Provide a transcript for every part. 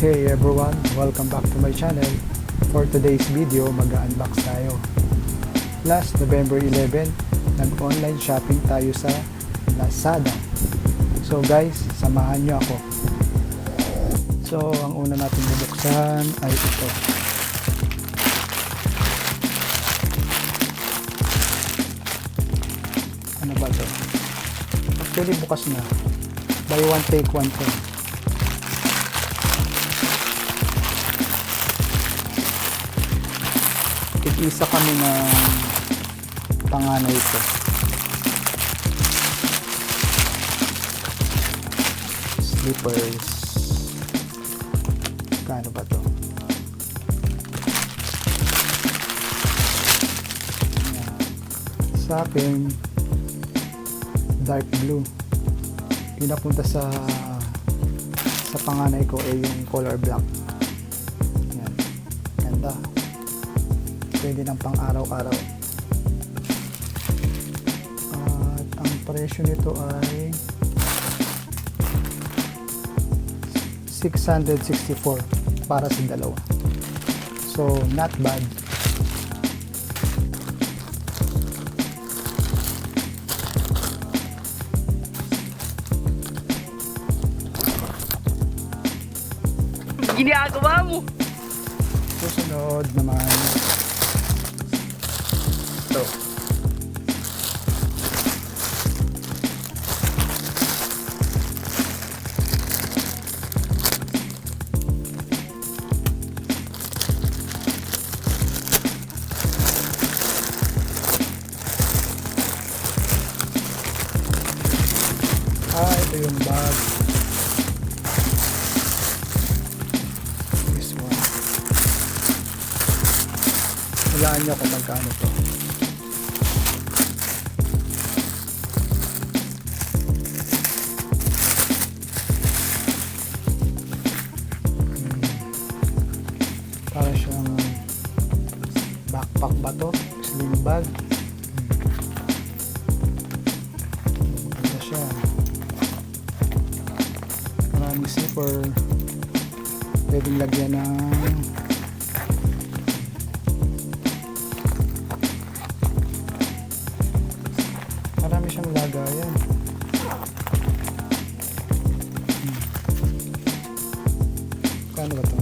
Hey everyone, welcome back to my channel. For today's video, mag-unbox tayo. Last November 11, nag-online shopping tayo sa Lazada. So guys, samahan nyo ako. So ang una natin bubuksan ay ito. Ano ba ito? Actually bukas na. Buy one take one to. Isa kami ng panganay ko. Slippers. Kano ba to? Sa akin, dark blue. Yung napunta sa panganay ko ay yung color black. Yan. Ganda. Pwede ng pang araw-araw. At ang presyo nito ay 664 para sa dalawa. So, not bad. Ginagawa mo? Susunod naman ito. Ito yung bag. This one. Hulaan nyo kung magkano to. Para siyang backpack ba to? Sling bag. Maganda siya. Maraming zipper. Pwedeng lagyan ng marami siyang lagayan. Kano ba to?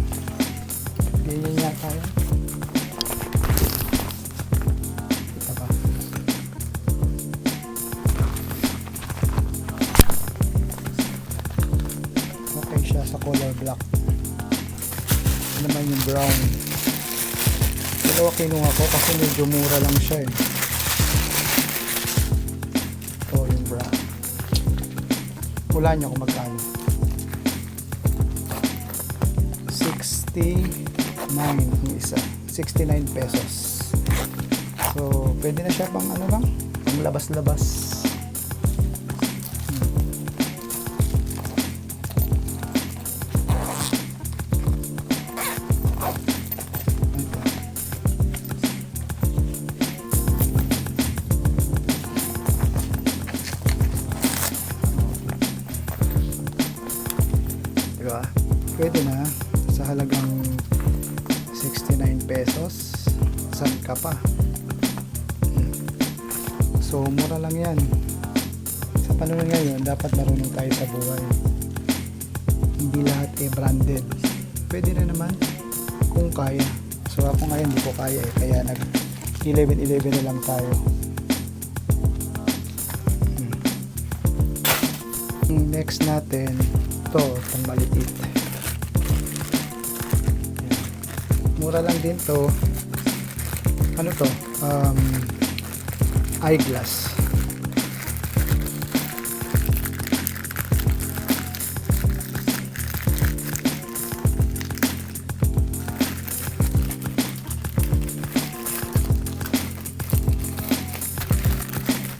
Ganyan yata yan. Kita ba? Okay siya sa color black. Ito naman yung brown. Dalawa kinuha ko kasi medyo mura lang siya eh. Ito yung brown. Hulaan nyo kung magkano. 69 yung isa. 69 pesos. So, pwede na siya pang ano lang, pang labas-labas. Diba? Pwede na sa halagang 69 pesos. Saan ka pa? So mura lang yan. Sa panahon ngayon dapat marunong tayo sa buhay. Hindi lahat branded. Pwede na naman kung kaya. So ako ngayon hindi ko kaya kaya nag 11.11 na lang tayo. Next natin itong maliit. Mura lang din to. Ano to? Eyeglass.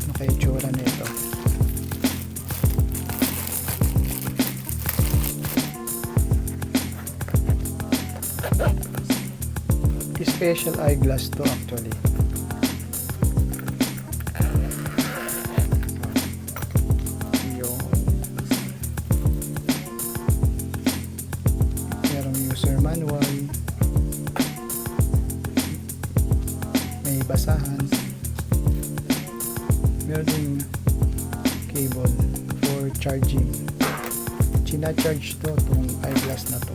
Ano kaya itsura nito? Special eyeglass to actually. Yung cable for charging. China-charge to itong eyeglass na to.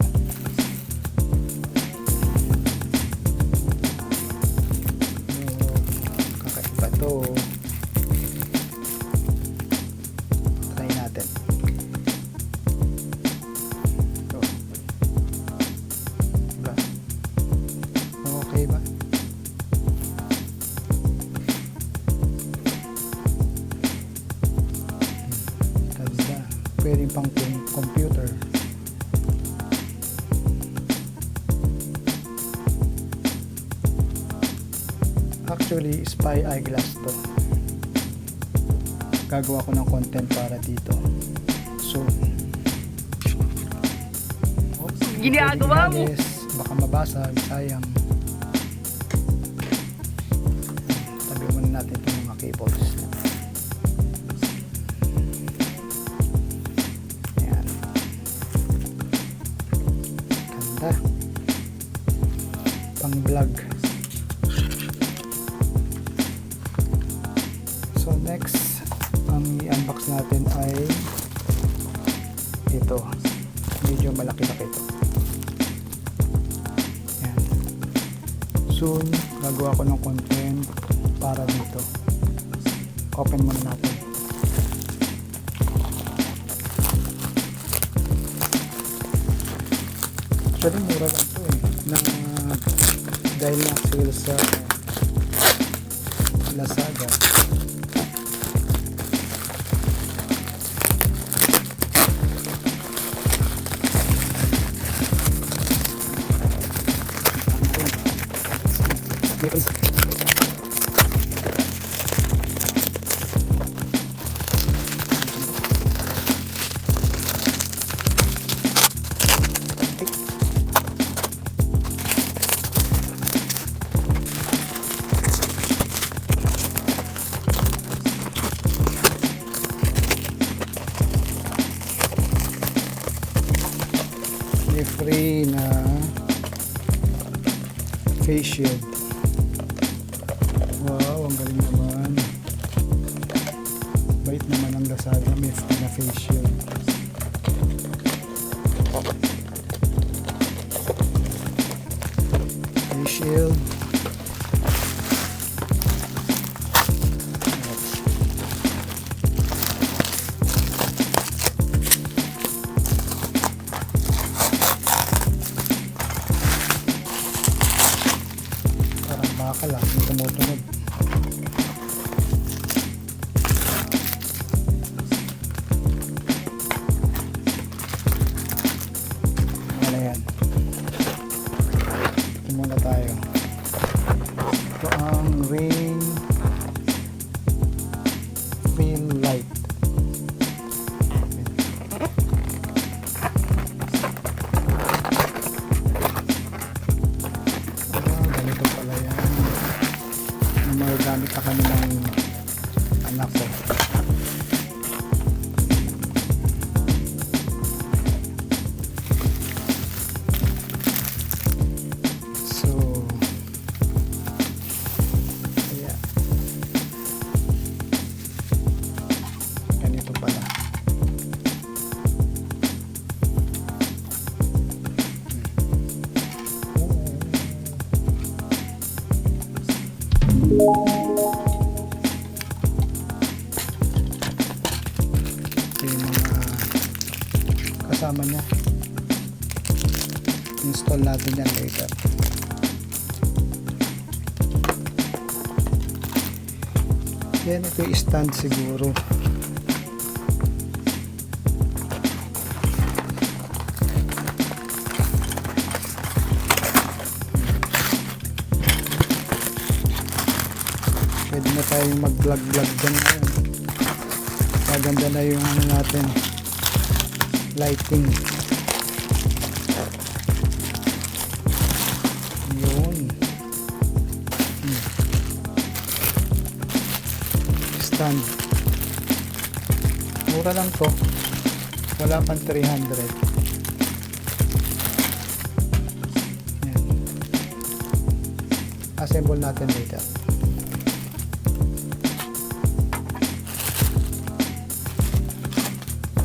Kakaiba to. Try natin. Ito. Diba? Okay ba? Ganda. Pwede pang computer. Actually, spy eyeglass to. Gagawa ko ng content para dito. So, ginagawa mo? Baka mabasag, sayang. Tabi muna natin itong mga cables. Ayan. Ganda. Pang vlog. So next, ang i-unbox natin ay ito. Medyo malaki-laki ito. Ayan. Soon, gagawa ko ng content para dito. Open muna natin. Actually, mura lang ito eh. Dahil na sale sa Lazada. May free na face shield. Wow, ang galing naman. Bait naman ang Lazada, may free na face shield. Face shield. Baka lang, may tumutunog. Ano yan? Ito muna tayo. Ito ang ring light. Ganito pala yan. Magagamit na kami ng anak ko. So, yeah. Ganito pala. Ito yung mga kasama niya. Install natin yan later. Then ito yung stand siguro. Pwede na tayong mag-vlog dyan ngayon. Maganda na yung ano natin, lighting. Yun. Stand. Mura lang to. Wala pang 300. Yan. Assemble natin later.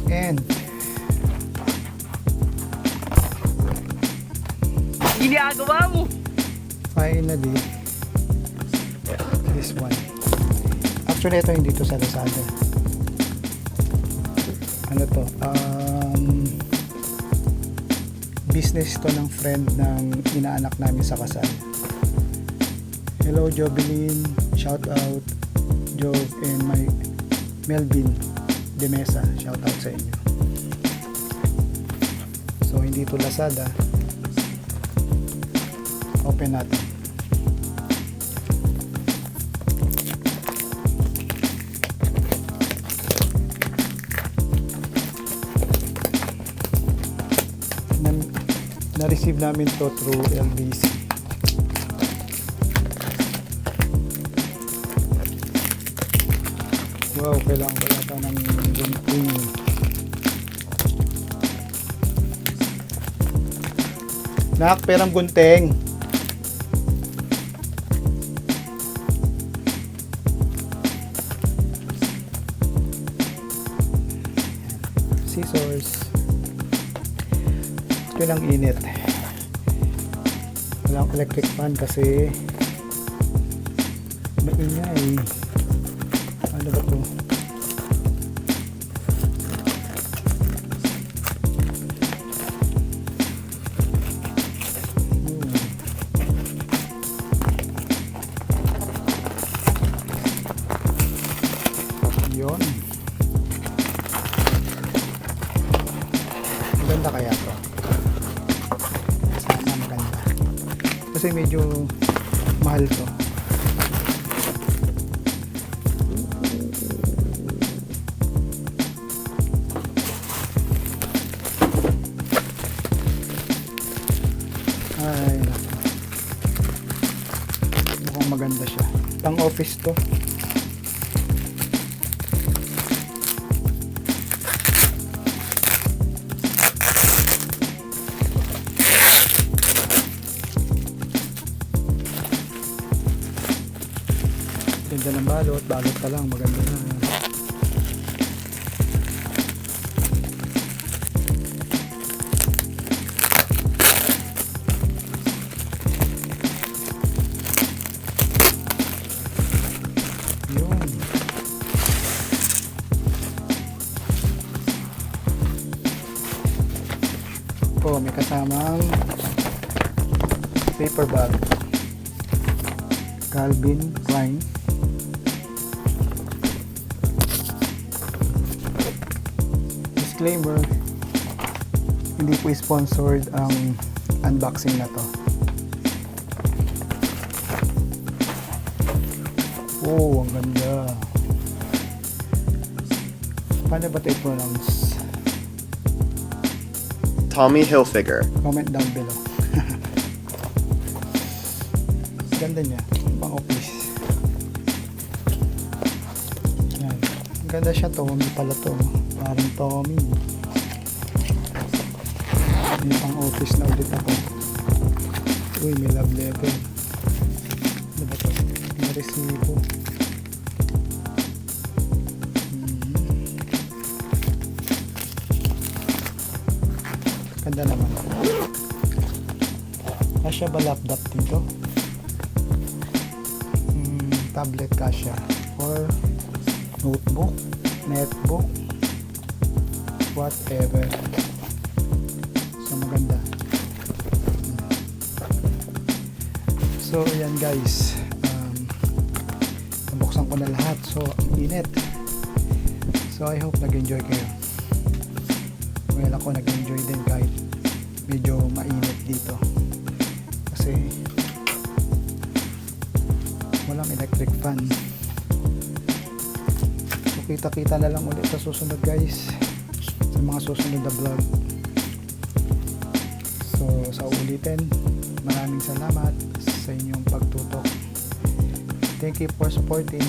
And Ginagawa mo. finally, this one. Actually, ito hindi to sa Lazada. Ano to? Business to ng friend ng inaanak namin sa kasal. Hello Jovelyn, shout out Jove and my Melvin de Mesa, shout out sa inyo. So hindi to Lazada. Open natin. Na-receive namin to through LBC. Wow, kailangan ko yata ng gunting. Nak, perang gunting. Scissors. Ito lang init. Walang electric fan kasi maingay. Ano ba ito? Yun. Maganda kaya to? Sana maganda. Kasi medyo mahal to. Ay, naku. Mukhang maganda siya. Pang office to. Ganda ng balot pa lang, maganda na. Yun. Oh, may kasamang paper bag. Calvin Klein. Disclaimer, hindi po sponsored ang unboxing na to. Oh, ang ganda. Paano ba ito i-pronounce? Tommy Hilfiger. Comment down below. Ganda niya, pang office. Yan. Ang ganda siya, Tommy pala to. Parang Tommy. May pang office na ulit ako. Uy, may love letter. Ano ba to? May resibo. Ganda naman. Kasya ba laptop dito? Tablet kasya. Or notebook, netbook, whatever. So maganda. So ayan guys, nabuksan ko na lahat. So ang init. So I hope nag-enjoy kayo. Well, ako nag-enjoy din kahit medyo mainit dito kasi walang electric fan. So kita-kita na lang ulit sa susunod guys, sa mga susunod na vlog. So sa ulitin, maraming salamat sa inyong pagtutok. Thank you for supporting.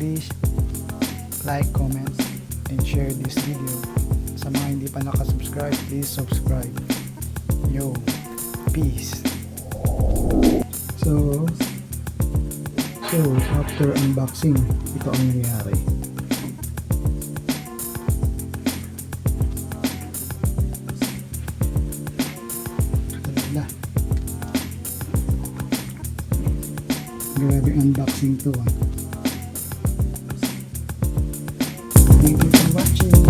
Please like, comment, and share this video. Sa mga hindi pa nakasubscribe, please subscribe. Yo, peace. So after unboxing, ito ang nangyari. unboxing to. Thank you for watching.